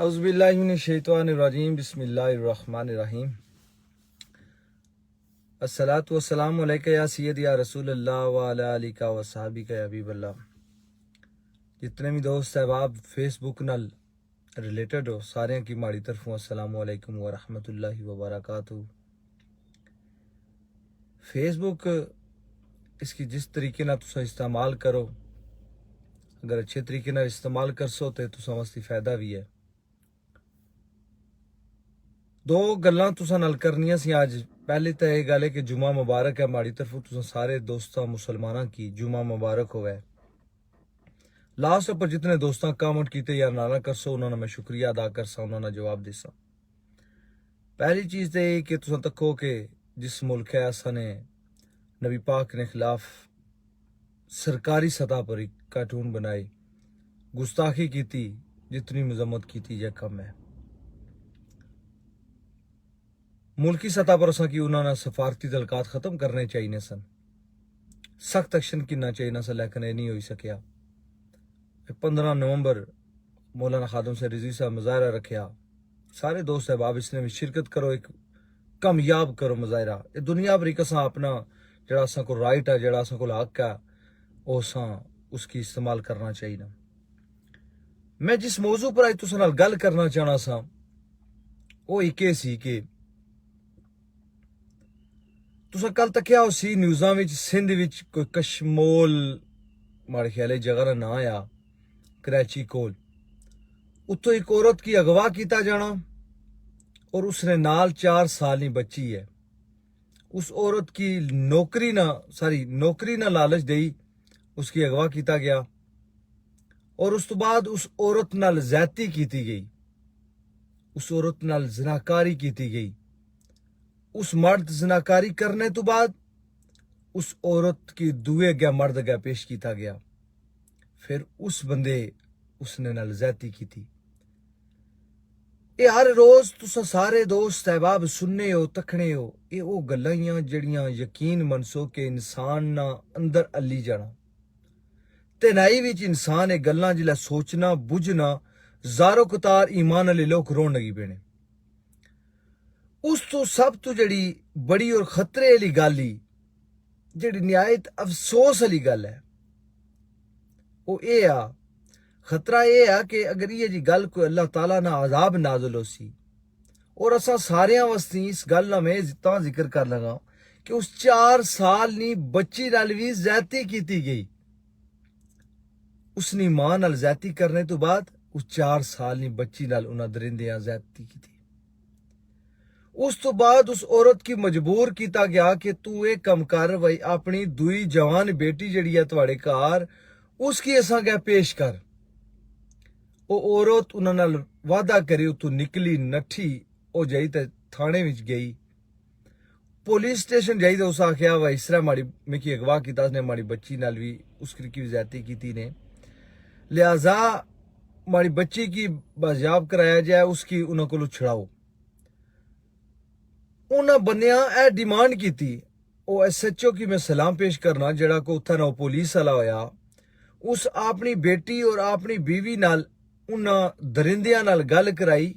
औज़ुबिल्लाहिमिनश्शैतानिर्रजीम बिस्मिल्लाहिर्रहमानिर्रहीम। अस्सलातु वस्सलामु अलैका या सय्यदी या रसूलल्लाह व अला आलिका व सहाबिका या हबीबल्लाह। जितने भी दोस्त अहबाब फेसबुक नाल रिलेटेड हो सारे की माड़ी तरफों अस्सलामु अलैकुम व रहमतुल्लाहि व बरकातुहू। फेसबुक इसकी जिस तरीके ना तुसा इस्तेमाल करो, अगर अच्छे तरीके ना इस्तेमाल करसो तो तुसा वास्ते फायदा भी है। दो गल्लां तुसां नाल करनियां सी अज। पहली तो यह गल है कि जुमा मुबारक है माड़ी तरफों तुसां सारे दोस्तां मुसलमाना की जुमा मुबारक होवे। लास्ट पर जितने दोस्तां कमेंट किए या ना करसो उन्होंने मैं शुक्रिया अदा करसा, उन्होंने जवाब देसा। पहली चीज़ तो यह कि तुसां तको कि जिस मुल्क है असा ने नबी पाक ने खिलाफ सरकारी सतह पर एक कार्टून बनाए, गुस्ताखी की, जितनी मजम्मत की यह कम है। मुल्की सतह पर असा कि उन्होंने सफारती तलकात खत्म करने चाहिए सन, सख्त एक्शन करना चाहिए सन, लेकिन यह नहीं हो सकिया। 15 नवंबर मौलाना खादम से रिजवी साहब मुजाहरा रखा, सारे दोस्त अहबाब इसने भी शिरकत करो, एक कामयाब करो मुजाहरा। ये दुनिया भरी कसा अपना जड़ा असा को राइट है, जड़ा असा को हक है, असा उसकी इस्तेमाल करना चाहिए। मैं जिस मौजू पर अज तुसां नाल गल करना चाहना सा वो एक सी कि तुसां कल तक्या हो सी न्यूज़ां विच सिंध विच कोई कशमोल माड़े ख्याल जगह का नाम आ कराची कोल, उत्थों एक औरत की अगवा किया जाना और उसने नाल 4 साल की बच्ची है। उस औरत की नौकरी ना लालच दई उसकी अगवा किया गया और उस तो बाद उस औरत नाल ज्यादती की गई, उस औरत नाल ज़िनाकारी की गई। उस मर्द ज़िनाकारी करने तो बाद उस औरत की दुए अगे मर्द अगे पेश किया गया, फिर उस बंदे उसने नाल ज्यादती की थी। ये हर रोज तुसा सारे दोस्त अहबाब सुनने हो तकने हो, ये वो गल्लां जड़ियां यकीन मनसो के इंसान ना अंदर अली जाना तेनाई विच इंसान ये गल्लां जिला सोचना बुझना जारो कतार ईमान अले लोग रोन लगी पेने। उस तो सब तो जड़ी बड़ी और खतरे वाली गल ही जड़ी निहायत अफसोस वाली गल है वो ये आ, खतरा ये है कि अगर ये जी गल कोई अल्लाह ताला ना अजाब नाजुल हो सी और असा सारियां वस्ती इस गल ना मैं ता जिक्र कर लगा कि उस 4 साल नी बच्ची नाल भी ज्यादती की गई। उसनी मां नाल ज्यादती करने तो बाद उस 4 साल नी बच्ची नाल उन्हें दरिंदियां ज्यादती की थी। उस तो बाद उस औरत की मजबूर किया गया कि तू ये कम कर भाई, अपनी दुई जवान बेटी जड़ी है तुहाडे घर उसकी असा गै पेश कर। वो औरत उन्होंने वादा करी उतू निकली नठी, वो जाई ते थाने विच गई, पुलिस स्टेशन जाई तो उस आख्या भाई इस तरह माड़ी मिकी अगवा किया, उसने माड़ी बच्ची नाल भी उसकी ज्यादती की ने, लिहाजा माड़ी बच्ची की बाजियाब कराया जाए, उसकी उन्होंने को छुड़ाओ। उन्होंने बनिया ए डिमांड की थी। वो SHO की मैं सलाम पेश करना जड़ा को उत्थे ना पुलिस वाला होया, उस अपनी बेटी और अपनी बीवी नाल उन्हें दरिंदियां नाल गल कराई,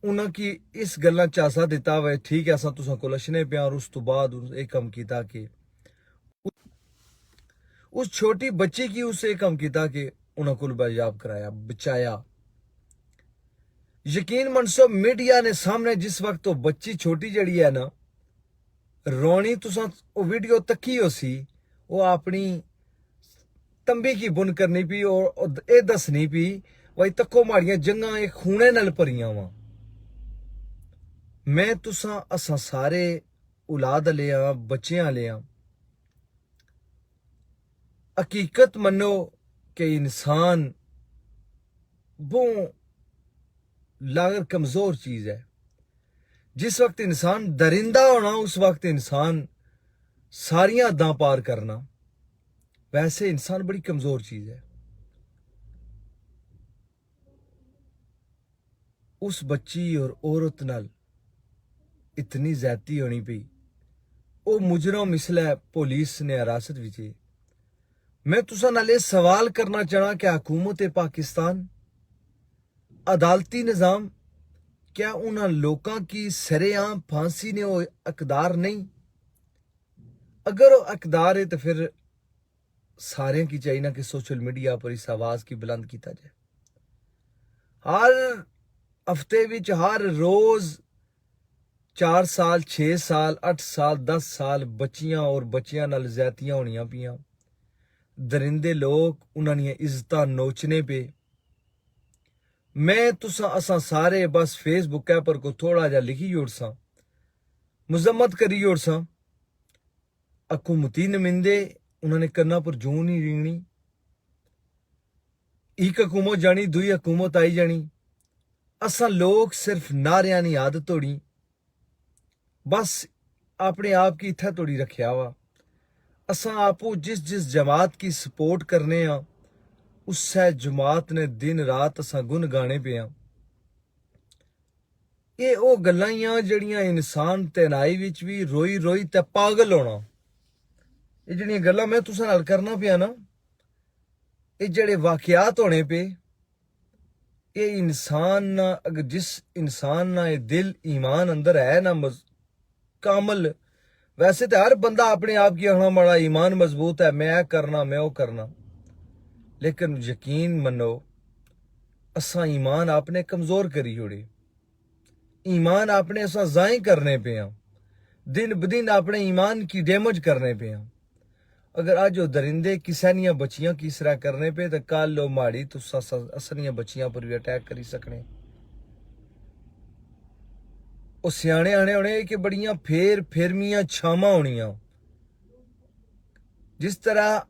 उन्हें की इस गल्ला चासा दिता वे ठीक है असा तुसा को लशने पे, और उस तो बाद एक कम किया कि उस छोटी बच्ची की उस एक कम किया कि उन्हें को बाजियाब कराया, बचाया। यकीन मनसो मीडिया ने सामने जिस वक्त वो बच्ची छोटी जड़ी है ना रोनी, तुसा वो वीडियो तकी हो सी, वो अपनी तंबी की बुन करनी पी और ये दसनी पी वही तको माड़ियां जंगा एक खूने नाल भरियां वा। मैं तुसा असा सारे औलाद ले आ बच्चियां ले आ, हकीकत मनो कि इंसान वो लागर कमजोर चीज है। जिस वक्त इंसान दरिंदा होना उस वक्त इंसान सारियां हदां पार करना, वैसे इंसान बड़ी कमजोर चीज है। उस बच्ची और औरत नाल इतनी ज्यादती होनी पई, वो मुजरम इसलिए पुलिस ने हिरासत विच। मैं तुसा नाल सवाल करना चाहना कि हुकूमत पाकिस्तान अदालती निज़ाम, क्या उन लोगों की सरेआम फांसी ने वो अकदार नहीं? अगर वो अकदार है तो फिर सारे की चाहिए ना कि सोशल मीडिया पर इस आवाज की बुलंद किया जाए। हर हफ्ते विच हर रोज 4 साल 6 साल 8 साल 10 साल बच्चियां और बच्चियां नाल ज़्यादतियां होनियां पियां। दरिंदे लोग उन्हां इज्जत नोचने पे। मैं तुसा असा सारे बस फेसबुक पर को थोड़ा जा लिखी ओड़सा, मुजम्मत करी ओड़सा। हुकूमती नुमाइंदे उन्होंने करना पर जूं नहीं रिंगनी। एक हुकूमत जानी, दुई हुकूमत आई जानी। असा लोग सिर्फ नारियां नी आदत तोड़ी, बस अपने आप की इत्थै तोड़ी रखिया वा। असा आपू जिस जिस जमात की सपोर्ट करने आ, उससे जमात ने दिन रात असा गुन गाने पे आ। ये ओ गल्लां जड़ियां इंसान तैनाई विच भी रोई रोई ते पागल होना। ये जड़ियां गल्लां मैं तुसां नाल करना पिया ना, ये जड़े वाकयात होने पे, ये इंसान ना, अगर जिस इंसान ना ये दिल ईमान अंदर है ना कामल, वैसे तो हर बंदा अपने आप की आखना बड़ा ईमान मजबूत है, मैं करना मैं वो करना, लेकिन यकीन मनो असा ईमान आपने कमजोर करी छोड़े। ईमान आपने असा जाय करने पे आ, दिन ब दिन अपने ईमान की डैमेज करने पे आ। अगर आज वो दरिंदे किसानियां बच्चियां की इसरा करने पे, तो कल लो माड़ी तो असनियां बच्चियां पर भी अटैक करी सकने। वो सियाने आने होने कि बड़ियां फेर फेरमियां छावां होनियां। जिस तरह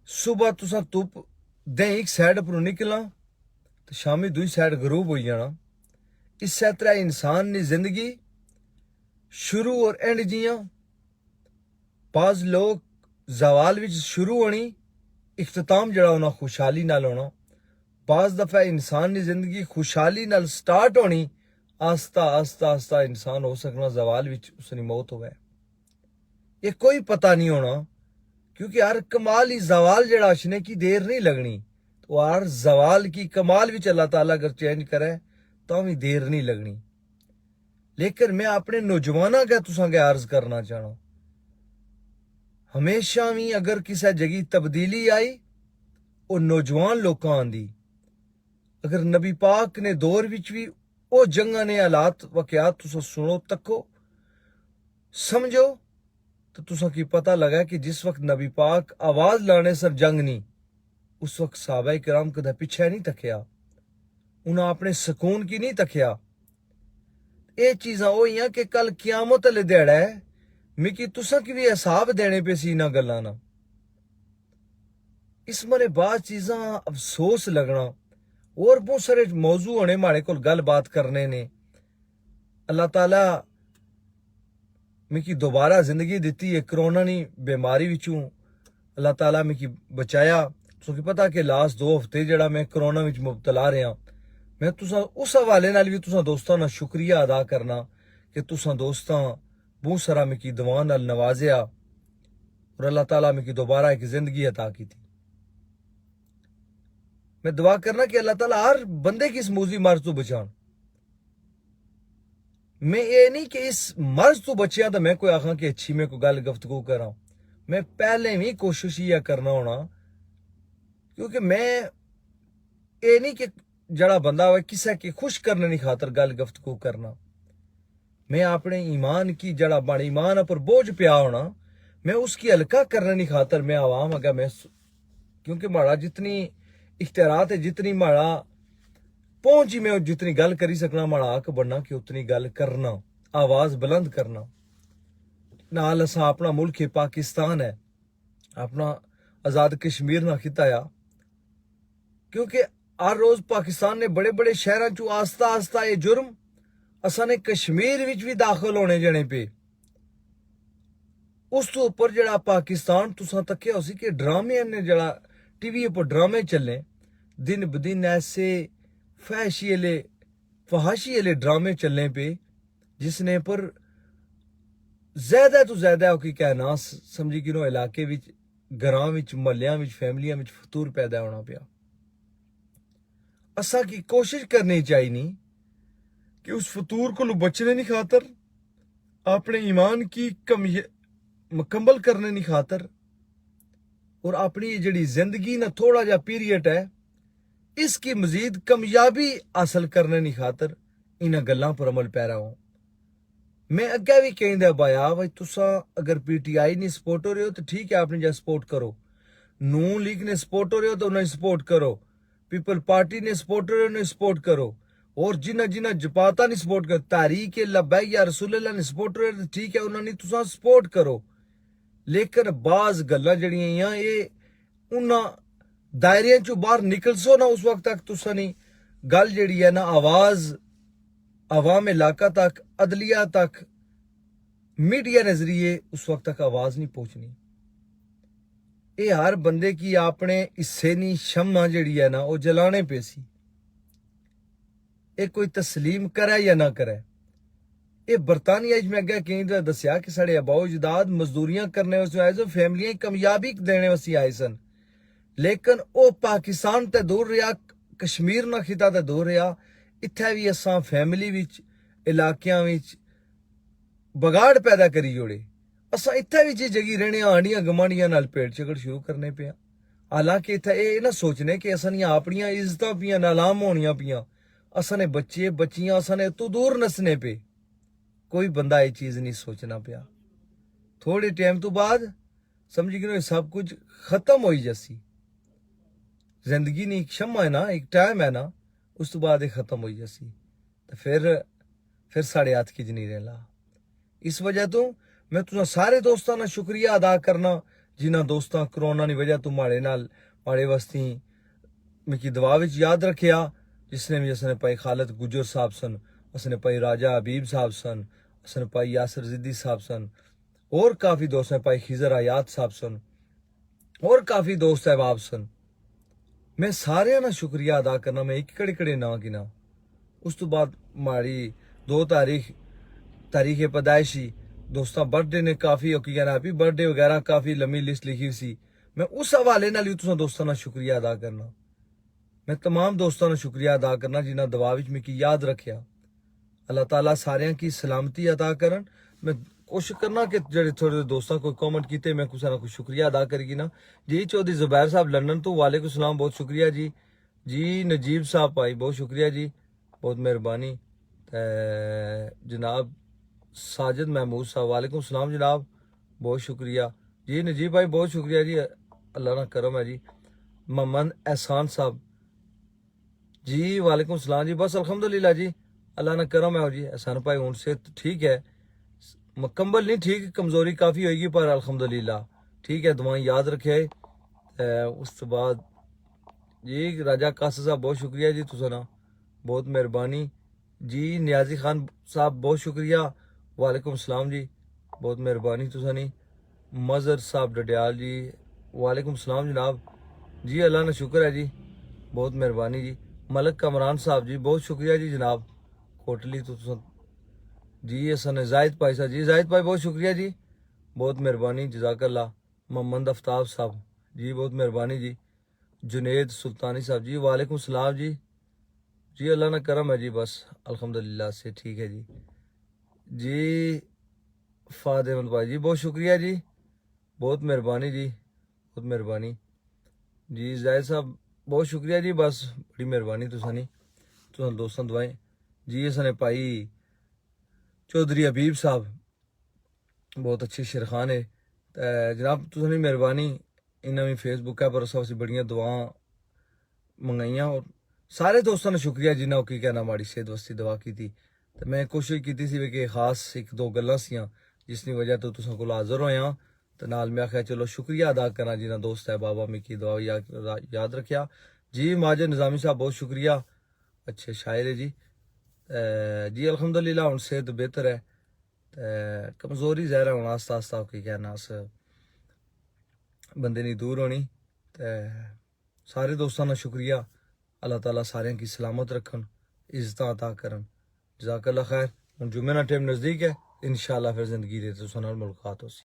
सुबह तुसा धुप दे एक साइड पर निकला तो शामी दूई साइड गरूब हो जाना। इस तरह इंसान की जिंदगी शुरू और एंड जियां। बाज लोग जवाल विच शुरू होनी, इख्तिताम जड़ा होना खुशहाली नाल होना। बाज दफा इंसान की जिंदगी खुशहाली नाल स्टार्ट होनी, आस्ता आस्ता आस्ता इंसान हो सकना जवाल विच उसकी मौत होवे। ये कोई पता नहीं होना, क्योंकि हर कमाल ही जवाल जड़ा अशने की देर नहीं लगनी। तो हर जवाल की कमाल विच अल्लाह ताला अगर चेंज करे तो भी देर नहीं लगनी। लेकिन मैं अपने नौजवाना का तुसा के अर्ज करना चाहना, हमेशा भी अगर किसी जगह तब्दीली आई और नौजवान लोग आंदी। अगर नबी पाक ने दौर विच भी वो जंगा ने हालात वाकयात तुसा सुनो तको समझो, तो तुसा की पता लगा कि जिस वक्त नबी पाक आवाज लाने सर जंग नहीं, उस वक्त साहबा किराम कदा पीछे नहीं तकिया, उन्हें अपने सुकून की नहीं तकिया। ये चीजां होइयां कि कल क्यामत वाले दिहाड़ा है मिकी तुसा की भी हिसाब देने पे सी इन्हां गल्लां ना। इस मरे बाद चीजां अफसोस लगना। और बहुत सारे मौजू होने हमारे को गल बात करने ने। अल्लाह ताला मिकी दोबारा जिंदगी दी है, कोरोना नी बीमारी विचों अल्लाह ताला मिकी बचाया। तुसें पता कि लास्ट 2 हफ्ते जड़ा मैं कोरोना विच मुबतला रहा। मैं तुसा उस हवाले नाल भी तुसा दोस्तां दा शुक्रिया अदा करना कि तुसा दोस्तां बहुत सारा मिकी दुआ नाल नवाजिया और अल्लाह ताला मिकी दोबारा एक जिंदगी अता की थी। मैं दुआ करना कि अल्लाह ताला हर बंदे की इस मूजी मर्ज तो बचान। मैं ये नहीं कि इस मर्ज तो बचिया तो मैं कोई आखा कि अच्छी मैं कोई गल गुफ्तगू करा। मैं पहले भी कोशिश ये करना होना, क्योंकि मैं ये नहीं कि जड़ा बंदा हो किसी की खुश करने की खातर गल गुफ्तगू करना। मैं अपने ईमान की जड़ा बड़ ईमान पर बोझ पिया होना, मैं उसकी हल्का करने की खातर मैं आवाम अगर मैं, क्योंकि माड़ा जितनी इख्तियारात है, जितनी माड़ा पहुंची मैं जितनी गल करी सकना, माड़ा हक बनना कि उतनी गल करना, आवाज बुलंद करना। नाल असा अपना मुल्क है पाकिस्तान है, अपना आजाद कश्मीर ना खिताया, क्योंकि हर रोज पाकिस्तान ने बड़े बड़े शहरों चो आस्ता आस्ता ये जुर्म असा ने कश्मीर विच भी दाखिल होने जाने पे। उस तो ऊपर जड़ा पाकिस्तान तुसा तकिया उसी के ड्रामे ने जड़ा टीवी पर ड्रामे चले दिन ब दिन, ऐसे फहाशी वाले ड्रामे चलने पे जिसने पर ज्यादा तो ज्यादा की कहना समझी कि इलाके विच घरां विच महल्लियां विच फैमिलियां विच फतूर पैदा होना पिया। असा की कोशिश करनी चाहिए कि उस फतूर को बचने नहीं खातर, अपने ईमान की कमी मुकम्मल करने नहीं खातर, और अपनी जड़ी जिंदगी ना थोड़ा जा पीरियड है इसकी मजीद कामयाबी हासिल करने नहीं खातर इन गल्लां पर अमल पैरा हो। मैं अगे भी कहंदा बाया भाई तुसा अगर पीटीआई ने सपोर्ट हो रहे हो तो ठीक है, आपने जा सपोर्ट करो। नून लीग ने सपोर्ट हो रहे हो तो उन्हें सपोर्ट करो। पीपल पार्टी ने सपोर्ट हो रहे हो उन्हें सपोर्ट करो। और जिन्हें जिन्हें जपाता ने सपोर्ट करो, तारीक लब्बैक या रसूलुल्लाह ने सपोर्ट हो रहे हो तो ठीक है, उन्होंने तुसा सपोर्ट करो। लेकिन बाज गल्लां जड़ियां ये उन्हां दायरियां चों बाहर निकल सो ना उस वक्त तक तुसा नहीं गल जड़ी है ना आवाज अवाम इलाका तक, अदलिया तक, मीडिया के जरिए उस वक्त तक आवाज नहीं पहुंचनी। ये हर बंदे की अपने हिस्से नी शम्मा जड़ी है ना वो जलाने पे सी। ये कोई तस्लीम करे या ना करे। ये बरतानिया में अगर कहीं दसिया कि साढ़े अबाओ जदाद मजदूरियां करने वास्ते आए सन, फैमिलियां कामयाबी देने वास्ते आए सन, लेकिन वो पाकिस्तान ते दूर रहा, कश्मीर ना खिता ते दूर रहा। इत्थे भी असा फैमिली विच इलाकियां विच बगाड़ पैदा करी जोड़े। असा इत्थे भी जगी रहने आंडियां गमांडियां नाल पेड़ झगड़ शुरू करने पे। हालांकि इत्थे ये ना सोचने कि असा अपनियां इज्जतां पियां नालाम होनियां पियां, असा ने बच्चे बच्चियां असा ने तू दूर नसने पे। कोई बंदा ये चीज नहीं सोचना पिया। थोड़े टाइम तो बाद समझी गए सब कुछ खत्म हो जसी। जिंदगी नहीं एक शम्मा है ना, एक टाइम है ना, उस तो बाद खत्म हो जसी। तो फिर साढ़े हाथ की नहीं रहला। इस वजह तो मैं तुझा सारे दोस्तों का शुक्रिया अदा करना जिन्होंने दोस्तों कोरोना की वजह तो माड़े वस्ती मिकी दुआ विच याद रखिया। जिसने भी असने भाई खालिद गुजर साहब सन, असने भाई राजा हबीब साहब सन, असने भाई यासर जिद्दी साहब सन, और काफ़ी दोस्त हैं भाई खिजर आयात साहब सन, और काफ़ी दोस्त अहबाब सन। मैं सारे ना शुक्रिया अदा करना, मैं एक कड़े कड़े ना गिना। उस तो बाद माड़ी 2 तारीख पैदाइशी दोस्तों बर्थडे ने काफ़ी की कहना हैप्पी बर्थडे वगैरह काफ़ी लंबी लिस्ट लिखी सी। मैं उस हवाले नाल तुसां दोस्तों का शुक्रिया अदा करना। मैं तमाम दोस्तों का शुक्रिया अदा करना जिन्हें दुआ विच मिकी याद रखिया। अल्लाह ताला सारियां की सलामती अदा करन। मैं कोशिश करना कि जेडे थोड़े दोस्तों को कॉमेंट किए मैं कुछ ना कुछ शुक्रिया अदा करेगी ना। जी चौधरी जुबैर साहब लंदन तो वालेकुम सलाम, बहुत शुक्रिया जी। जी नजीब साहब भाई बहुत शुक्रिया जी, बहुत मेहरबानी। जनाब साजिद महमूद साहब वालेकुम सलाम जनाब, बहुत शुक्रिया जी। नजीब भाई बहुत शुक्रिया जी, अल्लाह ना करम है जी। मोहम्मद एहसान साहब जी वालेकुम सलाम जी, बस अल्हम्दुलिल्लाह जी, अल्लाह ना करम है जी। एहसान भाई उनसे तो ठीक है, मुकम्मल नहीं ठीक, कमजोरी काफ़ी होगी पर अल्हम्दुलिल्लाह ठीक है, दुआएं याद रखे। उस तो बाद जी राजा कासा साहब बहुत शुक्रिया जी, तुसा ना बहुत मेहरबानी जी। नियाजी खान साहब बहुत शुक्रिया, वालेकुम सलाम जी, बहुत मेहरबानी तुसा नहीं। मजर साहब डडियाल जी वालेकुम सलाम जनाब जी, अल्लाह ना शुक्र है जी, बहुत मेहरबानी जी। मलक कमरान साहब जी बहुत शुक्रिया जी जनाब, कोटली तो जी। असन जाहिद भाई साहब जी, जाहिद भाई बहुत शुक्रिया जी, बहुत मेहरबानी जज़ाकल्लाह। मोहम्मद आफ्ताब साहब जी बहुत मेहरबानी जी। जुनेद सुल्तानी साहब जी वालेकुम सलाम जी, जी अल्लाह ना करम है जी, बस अल्हम्दुलिल्लाह से ठीक है जी। जी फातिमा भाई जी बहुत शुक्रिया जी, बहुत मेहरबानी जी, बहुत मेहरबानी जी। जाहिद साहब बहुत शुक्रिया जी, बस बड़ी मेहरबानी तुसानी तुम दोस्तों दुआएं जी। असने भाई चौधरी हबीब साहब बहुत अच्छे शेरखान है जनाब, तुसानी मेहरबानी। इन्हें भी फेसबुक है पर अस बड़ियां दुआ मंगाइया। और सारे दोस्तों ने शुक्रिया जिन्हें की कहना माड़ी सेहत वास्ते दुआ की थी। तो मैं कोशिश की थी कि खास एक दो गल्लां सियां जिसकी वजह तो तुसां कोल हाजिर होया। तो नाल मैं आख्या चलो शुक्रिया अदा करा जिन्हें दोस्त है बाबा मिकी दुआ याद रखिया जी। माजिद निज़ामी साहब बहुत शुक्रिया, अच्छे शायर है जी। जी अल्हम्दुलिल्लाह हुण सेहत बेहतर है, कमजोरी ज़ाहिर है हुण आस्ता आस्ता की कहना अस बंदे नहीं दूर होनी। ते सारे दोस्तों का शुक्रिया, अल्लाह ताला सारे की सलामत रखन, इज्जत अता करन, जज़ाकल्लाह खैर। हुण जुम्मे का टाइम नज़दीक है, इंशाअल्लाह फिर जिंदगी दे तुसां नाल मुलाकात होसी।